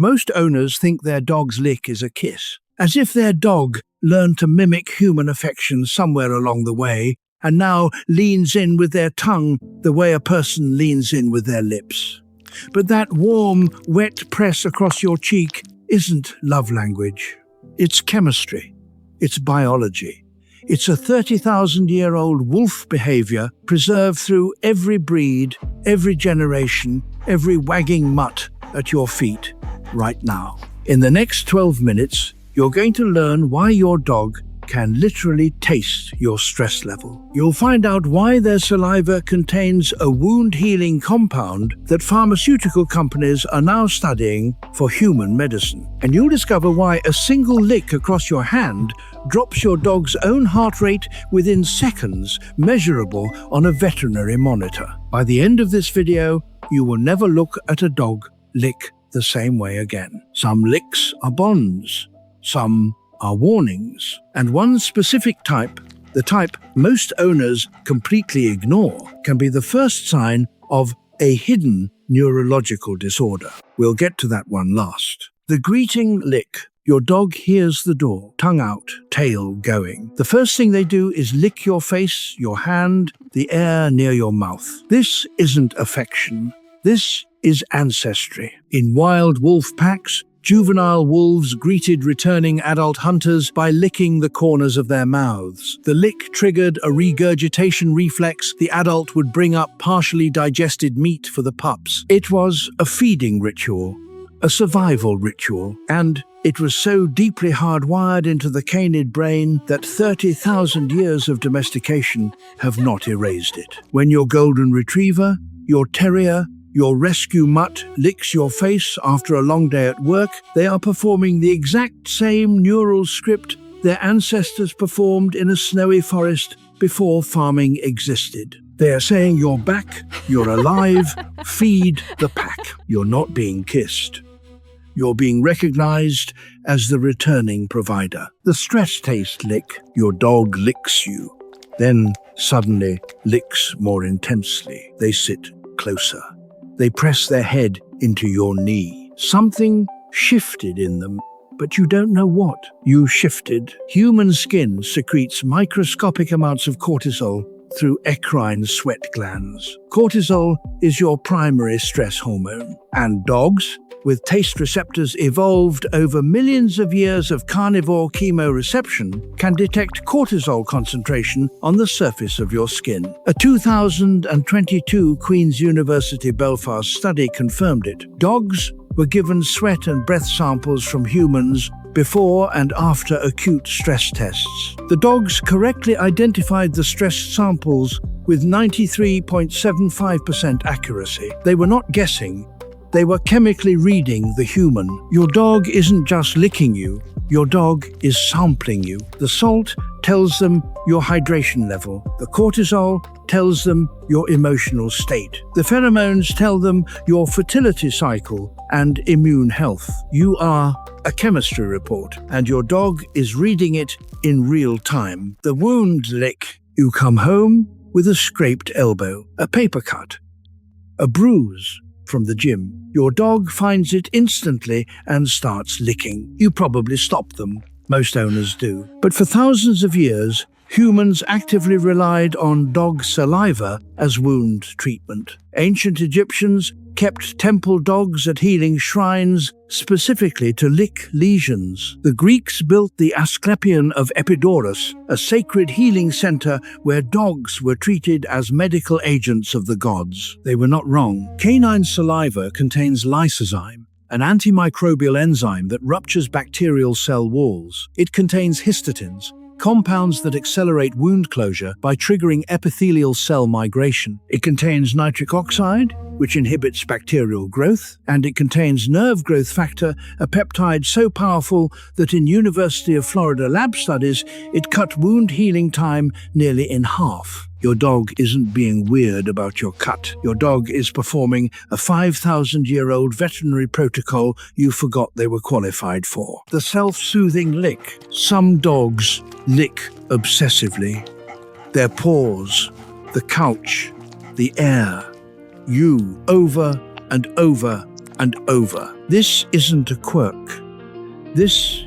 Most owners think their dog's lick is a kiss, as if their dog learned to mimic human affection somewhere along the way and now leans in with their tongue the way a person leans in with their lips. But that warm, wet press across your cheek isn't love language. It's chemistry. It's biology. It's a 30,000-year-old wolf behavior preserved through every breed, every generation, every wagging mutt at your feet right now. In the next 12 minutes, you're going to learn why your dog can literally taste your stress level. You'll find out why their saliva contains a wound-healing compound that pharmaceutical companies are now studying for human medicine. And you'll discover why a single lick across your hand drops your dog's own heart rate within seconds, measurable on a veterinary monitor. By the end of this video, you will never look at a dog lick the same way again. Some licks are bonds, some are warnings, and one specific type, the type most owners completely ignore, can be the first sign of a hidden neurological disorder. We'll get to that one last. The greeting lick. Your dog hears the door, tongue out, tail going. The first thing they do is lick your face, your hand, the air near your mouth. This isn't affection. This is ancestry. In wild wolf packs, juvenile wolves greeted returning adult hunters by licking the corners of their mouths. The lick triggered a regurgitation reflex. The adult would bring up partially digested meat for the pups. It was a feeding ritual, a survival ritual, and it was so deeply hardwired into the canid brain that 30,000 years of domestication have not erased it. When your golden retriever, your terrier, your rescue mutt licks your face after a long day at work, they are performing the exact same neural script their ancestors performed in a snowy forest before farming existed. They are saying, "You're back, you're alive, feed the pack." You're not being kissed. You're being recognized as the returning provider. The stress taste lick. Your dog licks you, then suddenly licks more intensely. They sit closer. They press their head into your knee. Something shifted in them, but you don't know what. You shifted. Human skin secretes microscopic amounts of cortisol through eccrine sweat glands. Cortisol is your primary stress hormone, and dogs, with taste receptors evolved over millions of years of carnivore chemoreception, can detect cortisol concentration on the surface of your skin. A 2022 Queen's University Belfast study confirmed it. Dogs were given sweat and breath samples from humans before and after acute stress tests. The dogs correctly identified the stress samples with 93.75% accuracy. They were not guessing. They were chemically reading the human. Your dog isn't just licking you, your dog is sampling you. The salt tells them your hydration level. The cortisol tells them your emotional state. The pheromones tell them your fertility cycle and immune health. You are a chemistry report, and your dog is reading it in real time. The wound lick. You come home with a scraped elbow, a paper cut, a bruise from the gym. Your dog finds it instantly and starts licking. You probably stop them. Most owners do. But for thousands of years, humans actively relied on dog saliva as wound treatment. Ancient Egyptians kept temple dogs at healing shrines specifically to lick lesions. The Greeks built the Asclepion of Epidaurus, a sacred healing center where dogs were treated as medical agents of the gods. They were not wrong. Canine saliva contains lysozyme, an antimicrobial enzyme that ruptures bacterial cell walls. It contains histidines, compounds that accelerate wound closure by triggering epithelial cell migration. It contains nitric oxide, which inhibits bacterial growth, and it contains nerve growth factor, a peptide so powerful that in University of Florida lab studies, it cut wound healing time nearly in half. Your dog isn't being weird about your cut. Your dog is performing a 5,000-year-old veterinary protocol you forgot they were qualified for. The self-soothing lick. Some dogs lick obsessively. Their paws, the couch, the air. You, over and over and over. This isn't a quirk. This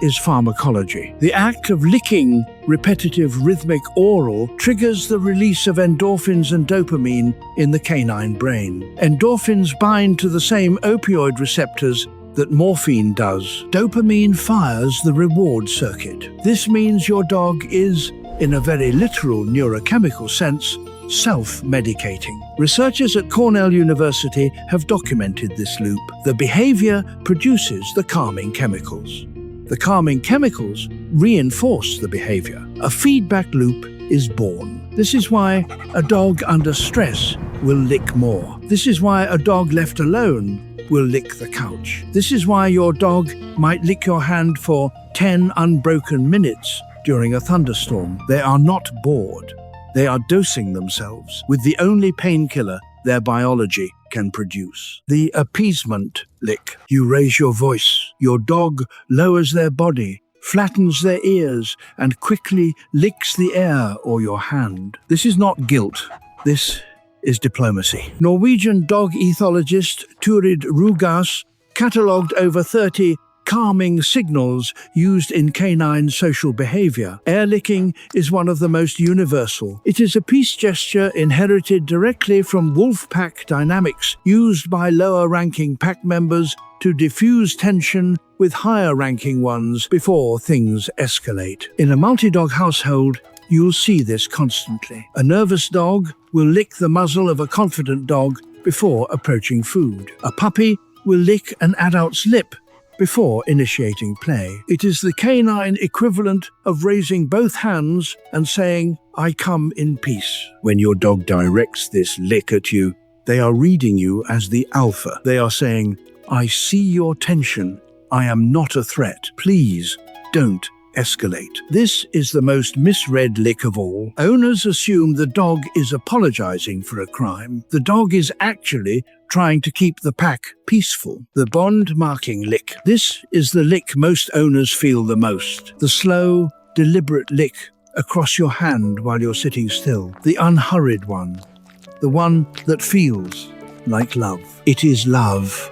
is pharmacology. The act of licking, repetitive rhythmic oral, triggers the release of endorphins and dopamine in the canine brain. Endorphins bind to the same opioid receptors that morphine does. Dopamine fires the reward circuit. This means your dog is, in a very literal neurochemical sense, self-medicating. Researchers at Cornell University have documented this loop. The behavior produces the calming chemicals. The calming chemicals reinforce the behavior. A feedback loop is born. This is why a dog under stress will lick more. This is why a dog left alone will lick the couch. This is why your dog might lick your hand for 10 unbroken minutes during a thunderstorm. They are not bored. They are dosing themselves with the only painkiller their biology can produce. The appeasement lick. You raise your voice. Your dog lowers their body, flattens their ears, and quickly licks the air or your hand. This is not guilt. This is diplomacy. Norwegian dog ethologist Turid Rugaas catalogued over 30 calming signals used in canine social behavior. Air licking is one of the most universal. It is a peace gesture inherited directly from wolf pack dynamics, used by lower-ranking pack members to diffuse tension with higher-ranking ones before things escalate. In a multi-dog household, you'll see this constantly. A nervous dog will lick the muzzle of a confident dog before approaching food. A puppy will lick an adult's lip before initiating play. It is the canine equivalent of raising both hands and saying, "I come in peace." When your dog directs this lick at you, they are reading you as the alpha. They are saying, "I see your tension. I am not a threat. Please don't escalate." This is the most misread lick of all. Owners assume the dog is apologizing for a crime. The dog is actually trying to keep the pack peaceful. The bond marking lick. This is the lick most owners feel the most. The slow, deliberate lick across your hand while you're sitting still. The unhurried one. The one that feels like love. It is love,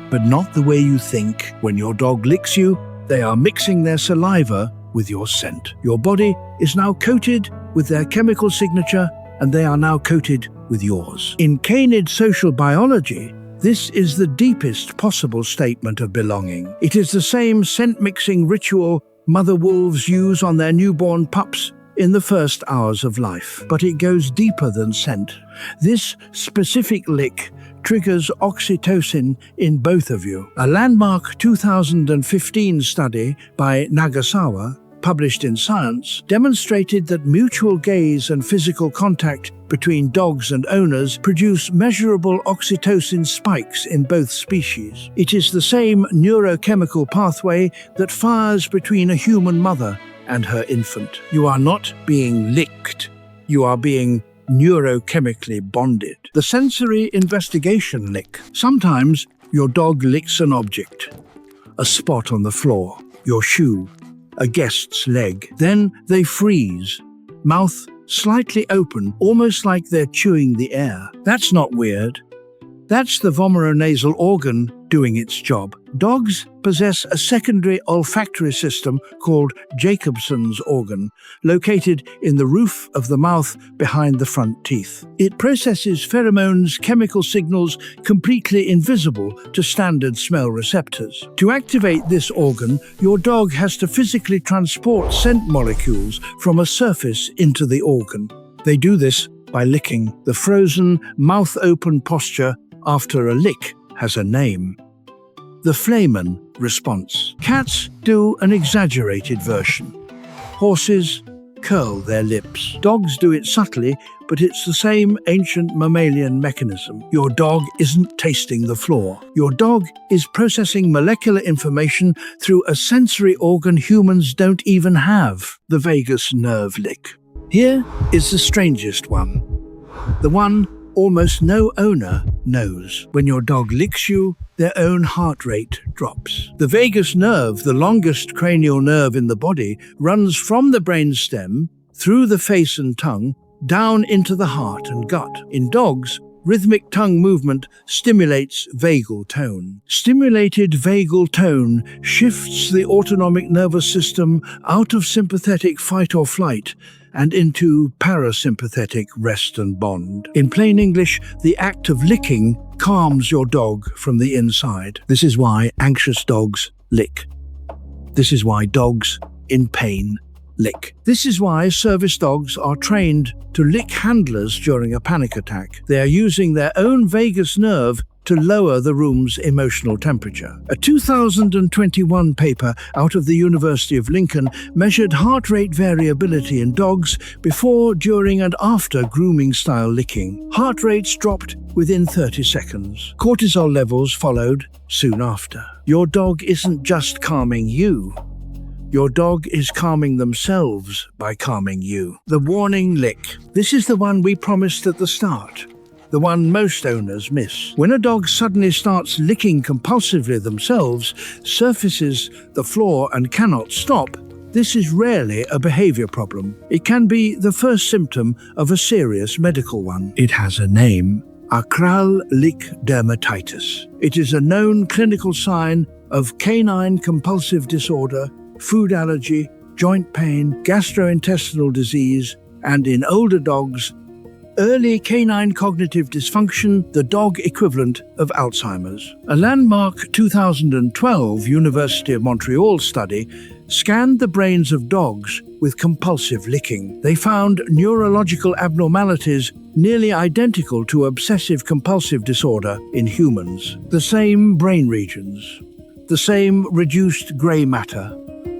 but not the way you think. When your dog licks you, they are mixing their saliva with your scent. Your body is now coated with their chemical signature, and they are now coated with yours. In canid social biology, this is the deepest possible statement of belonging. It is the same scent-mixing ritual mother wolves use on their newborn pups in the first hours of life. But it goes deeper than scent. This specific lick triggers oxytocin in both of you. A landmark 2015 study by Nagasawa, published in Science, demonstrated that mutual gaze and physical contact between dogs and owners produce measurable oxytocin spikes in both species. It is the same neurochemical pathway that fires between a human mother and her infant. You are not being licked. You are being neurochemically bonded. The sensory investigation lick. Sometimes your dog licks an object, a spot on the floor, your shoe, a guest's leg. Then they freeze, mouth slightly open, almost like they're chewing the air. That's not weird. That's the vomeronasal organ doing its job. Dogs possess a secondary olfactory system called Jacobson's organ, located in the roof of the mouth behind the front teeth. It processes pheromones, chemical signals completely invisible to standard smell receptors. To activate this organ, your dog has to physically transport scent molecules from a surface into the organ. They do this by licking. The frozen, mouth-open posture after a lick has a name: the Flamen response. Cats do an exaggerated version. Horses curl their lips. Dogs do it subtly, but it's the same ancient mammalian mechanism. Your dog isn't tasting the floor. Your dog is processing molecular information through a sensory organ humans don't even have: the vagus nerve lick. Here is the strangest one. The one almost no owner knows. When your dog licks you, their own heart rate drops. The vagus nerve, the longest cranial nerve in the body, runs from the brainstem, through the face and tongue, down into the heart and gut. In dogs, Rhythmic tongue movement stimulates vagal tone. Stimulated vagal tone shifts the autonomic nervous system out of sympathetic fight or flight and into parasympathetic rest and bond. In plain English, the act of licking calms your dog from the inside. This is why anxious dogs lick. This is why dogs in pain lick. This is why service dogs are trained to lick handlers during a panic attack. They are using their own vagus nerve to lower the room's emotional temperature. A 2021 paper out of the University of Lincoln measured heart rate variability in dogs before, during, and after grooming-style licking. Heart rates dropped within 30 seconds. Cortisol levels followed soon after. Your dog isn't just calming you. Your dog is calming themselves by calming you. The warning lick. This is the one we promised at the start. The one most owners miss. When a dog suddenly starts licking compulsively themselves, surfaces the floor and cannot stop, this is rarely a behavior problem. It can be the first symptom of a serious medical one. It has a name: acral lick dermatitis. It is a known clinical sign of canine compulsive disorder, food allergy, joint pain, gastrointestinal disease, and in older dogs, early canine cognitive dysfunction, the dog equivalent of Alzheimer's. A landmark 2012 University of Montreal study scanned the brains of dogs with compulsive licking. They found neurological abnormalities nearly identical to obsessive-compulsive disorder in humans. The same brain regions, the same reduced gray matter,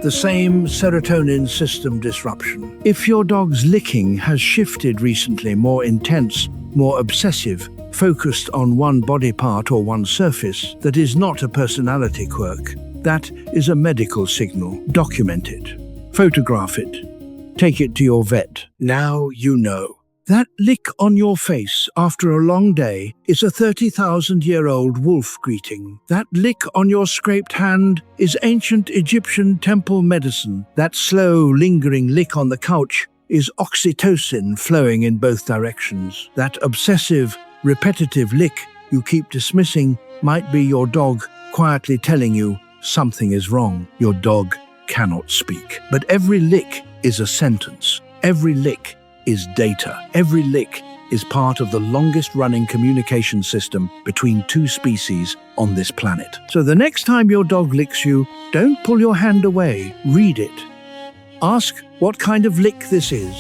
the same serotonin system disruption. If your dog's licking has shifted recently, more intense, more obsessive, focused on one body part or one surface, that is not a personality quirk. That is a medical signal. Document it. Photograph it. Take it to your vet. Now you know. That lick on your face after a long day is a 30,000-year-old wolf greeting. That lick on your scraped hand is ancient Egyptian temple medicine. That slow, lingering lick on the couch is oxytocin flowing in both directions. That obsessive, repetitive lick you keep dismissing might be your dog quietly telling you something is wrong. Your dog cannot speak. But every lick is a sentence. Every lick is data. Every lick is part of the longest-running communication system between two species on this planet. So the next time your dog licks you, don't pull your hand away. Read it. Ask what kind of lick this is.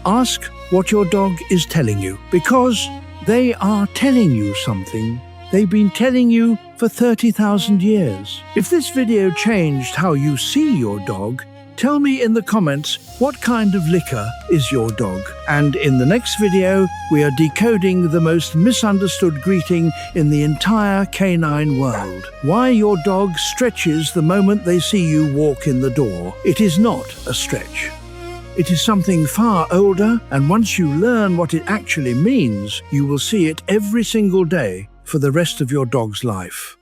Ask what your dog is telling you, because they are telling you something. They've been telling you for 30,000 years. If this video changed how you see your dog, tell me in the comments what kind of licker is your dog. And in the next video, we are decoding the most misunderstood greeting in the entire canine world. Why your dog stretches the moment they see you walk in the door. It is not a stretch. It is something far older, and once you learn what it actually means, you will see it every single day for the rest of your dog's life.